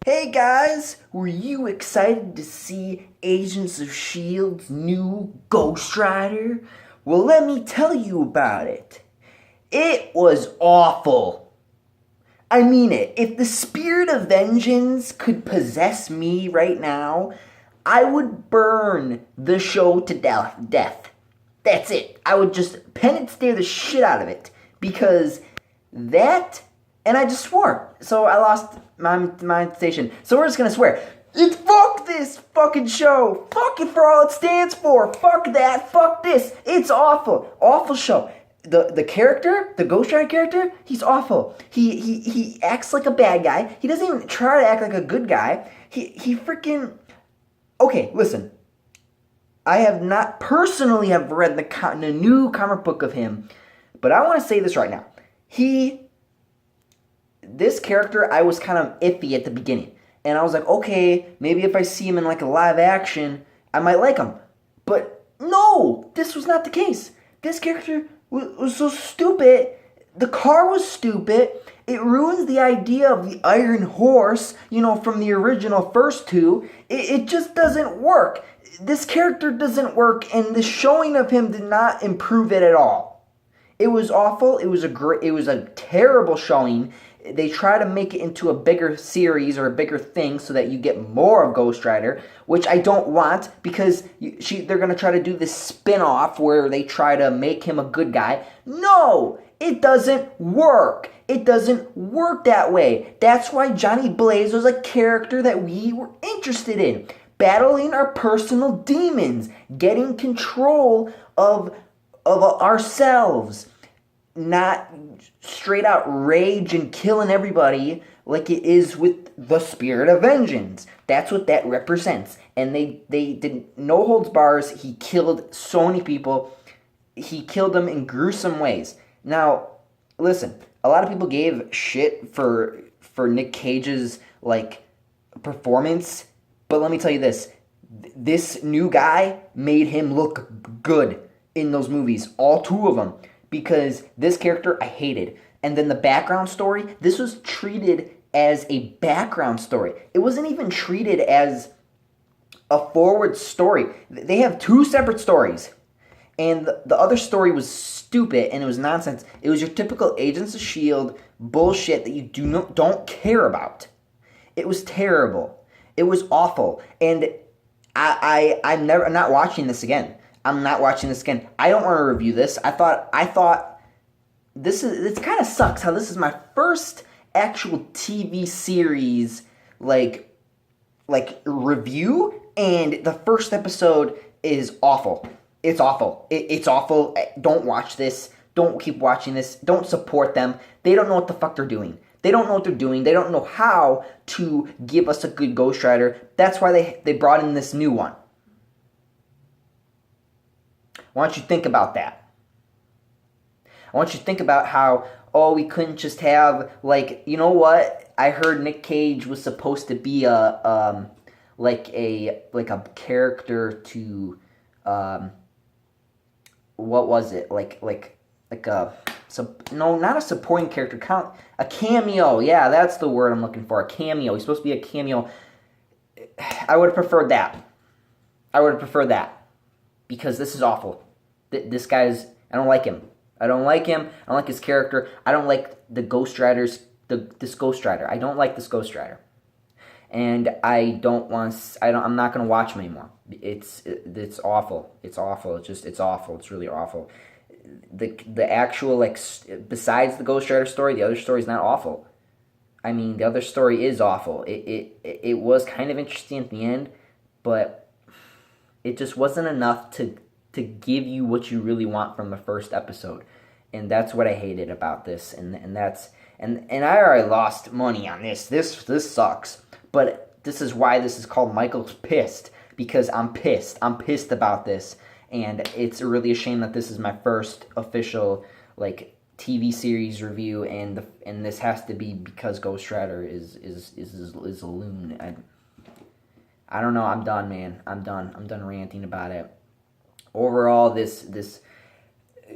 Hey guys, were you excited to see Agents of S.H.I.E.L.D.'s new Ghost Rider? Well, let me tell you about it. It was awful. I mean it. If the spirit of vengeance could possess me right now, I would burn the show to death. That's it. I would just pen and stare the shit out of it. Because that, and I just swore. So I lost my station. So we're just gonna swear. It's fuck this fucking show. Fuck it for all it stands for. Fuck that. Fuck this. It's awful. Awful show. The character, the Ghost Rider character, he's awful. He acts like a bad guy. He doesn't even try to act like a good guy. He freaking. Okay, listen. I have not personally have read the new comic book of him, but I want to say this right now. This character, I was kind of iffy at the beginning. And I was like, okay, maybe if I see him in like a live action, I might like him. But no, this was not the case. This character was so stupid. The car was stupid. It ruins the idea of the Iron Horse, from the original first two. It just doesn't work. This character doesn't work, and the showing of him did not improve it at all. It was awful. It was a terrible showing. They try to make it into a bigger series or a bigger thing so that you get more of Ghost Rider, which I don't want because they're going to try to do this spin-off where they try to make him a good guy. No! It doesn't work. It doesn't work that way. That's why Johnny Blaze was a character that we were interested in. Battling our personal demons. Getting control of ourselves. Not straight out rage and killing everybody like it is with the spirit of vengeance. That's what that represents. And they did no holds bars. He killed so many people. He killed them in gruesome ways. Now, listen, a lot of people gave shit for Nick Cage's performance, but let me tell you this. This new guy made him look good in those movies, all two of them. Because this character I hated. And then the background story, this was treated as a background story. It wasn't even treated as a forward story. They have two separate stories. And the other story was stupid and it was nonsense. It was your typical Agents of S.H.I.E.L.D. bullshit that you don't care about. It was terrible. It was awful. And I'm not watching this again. I'm not watching this again. I don't want to review this. I thought it kind of sucks how this is my first actual TV series review, and the first episode is awful. It's awful. It's awful. Don't watch this. Don't keep watching this. Don't support them. They don't know what the fuck they're doing. They don't know what they're doing. They don't know how to give us a good Ghost Rider. That's why they brought in this new one. I want you to think about that. I want you to think about how, we couldn't just have, what? I heard Nick Cage was supposed to be a character to, what was it? Not a supporting character, a cameo. Yeah, that's the word I'm looking for, a cameo. He's supposed to be a cameo. I would have preferred that. Because this is awful. This guy's... I don't like him. I don't like his character. I don't like the Ghost Riders... this Ghost Rider. I don't like this Ghost Rider. And I'm not going to watch him anymore. It's awful. It's awful. It's awful. It's really awful. The actual, besides the Ghost Rider story, the other story is not awful. I mean, the other story is awful. It was kind of interesting at the end, but... it just wasn't enough to give you what you really want from the first episode. And that's what I hated about this. And I already lost money on this. This sucks. But this is why this is called Michael's Pissed. Because I'm pissed. I'm pissed about this. And it's really a shame that this is my first official TV series review, and this has to be because Ghost Rider is a loon. I don't know. I'm done, man. I'm done ranting about it. Overall, this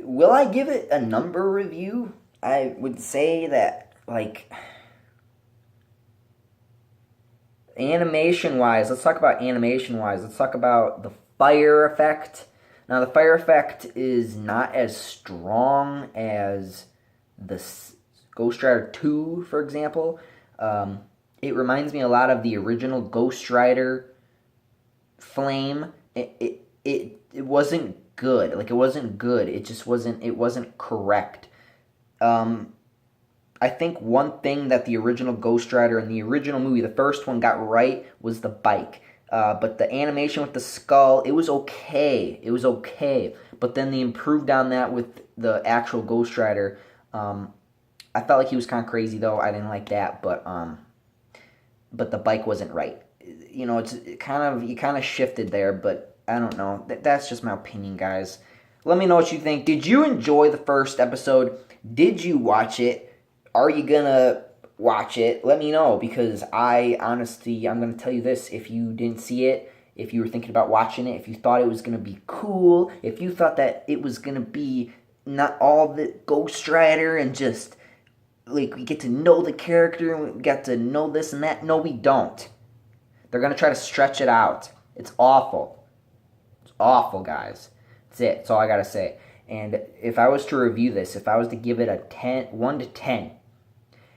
will I give it a number review? I would say that animation-wise, let's talk about animation-wise. Let's talk about the fire effect. Now, the fire effect is not as strong as the Ghost Rider 2, for example. It reminds me a lot of the original Ghost Rider flame. It wasn't good. Like, it wasn't good. It just wasn't. It wasn't correct. I think one thing that the original Ghost Rider and the original movie, the first one, got right was the bike. But the animation with the skull, it was okay. It was okay. But then they improved on that with the actual Ghost Rider. I felt like he was kind of crazy, though. I didn't like that, but the bike wasn't right. You know, you kind of shifted there, but I don't know. That's just my opinion, guys. Let me know what you think. Did you enjoy the first episode? Did you watch it? Are you gonna watch it? Let me know, because I'm gonna tell you this. If you didn't see it, if you were thinking about watching it, if you thought it was gonna be cool, if you thought that it was gonna be not all the Ghost Rider and just like we get to know the character and we get to know this and that. No, we don't. They're gonna try to stretch it out. It's awful. It's awful, guys. That's it. That's all I gotta say. And if I was to review this, if I was to give it a 1 to 10,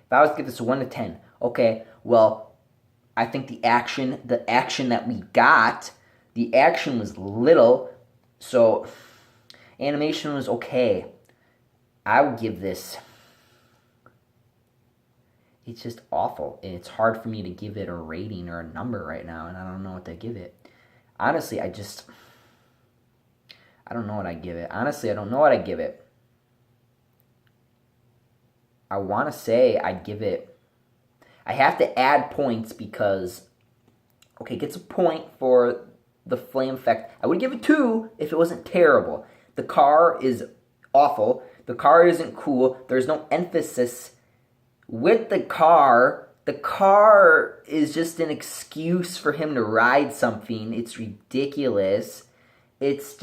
if I was to give this a 1 to 10, okay, well, I think the action that we got, the action was little, so animation was okay. I would give this, it's just awful. And it's hard for me to give it a rating or a number right now, and I don't know what to give it. Honestly, I don't know what I give it. Honestly, I don't know what I give it. I want to say I'd give it... I have to add points because... Okay, it gets a point for the flame effect. I would give it 2 if it wasn't terrible. The car is awful. The car isn't cool. There's no emphasis with the car. The car is just an excuse for him to ride something. It's ridiculous. It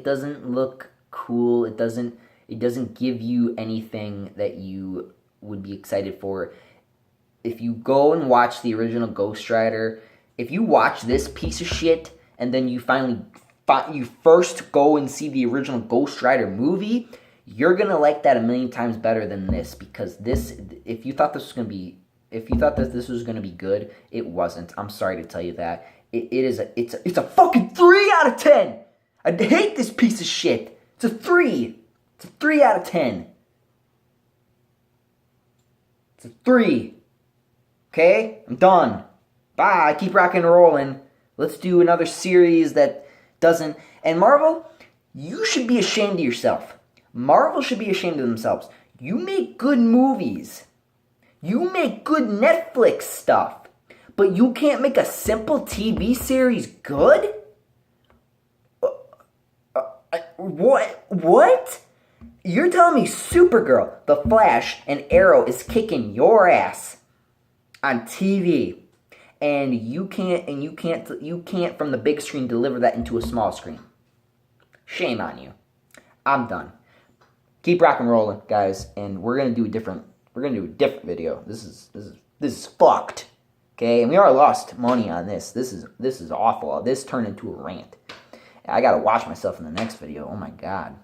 doesn't look cool. It doesn't give you anything that you would be excited for. If you go and watch the original Ghost Rider, if you watch this piece of shit and then you first go and see the original Ghost Rider movie, you're gonna like that a million times better than this, because if you thought this was gonna be good, it wasn't. I'm sorry to tell you that. It's a fucking 3 out of 10. I hate this piece of shit. It's a 3. It's a 3 out of 10. It's a 3. Okay? I'm done. Bye. Keep rocking and rolling. Let's do another series that doesn't... And Marvel, you should be ashamed of yourself. Marvel should be ashamed of themselves. You make good movies. You make good Netflix stuff. But you can't make a simple TV series good? What? You're telling me Supergirl, The Flash, and Arrow is kicking your ass on TV, and you can't from the big screen deliver that into a small screen? Shame on you. I'm done. Keep rock and rolling, guys, and we're gonna do a different video. This is fucked. Okay, and we already lost money on this. This is awful. This turned into a rant. I gotta watch myself in the next video. Oh my god.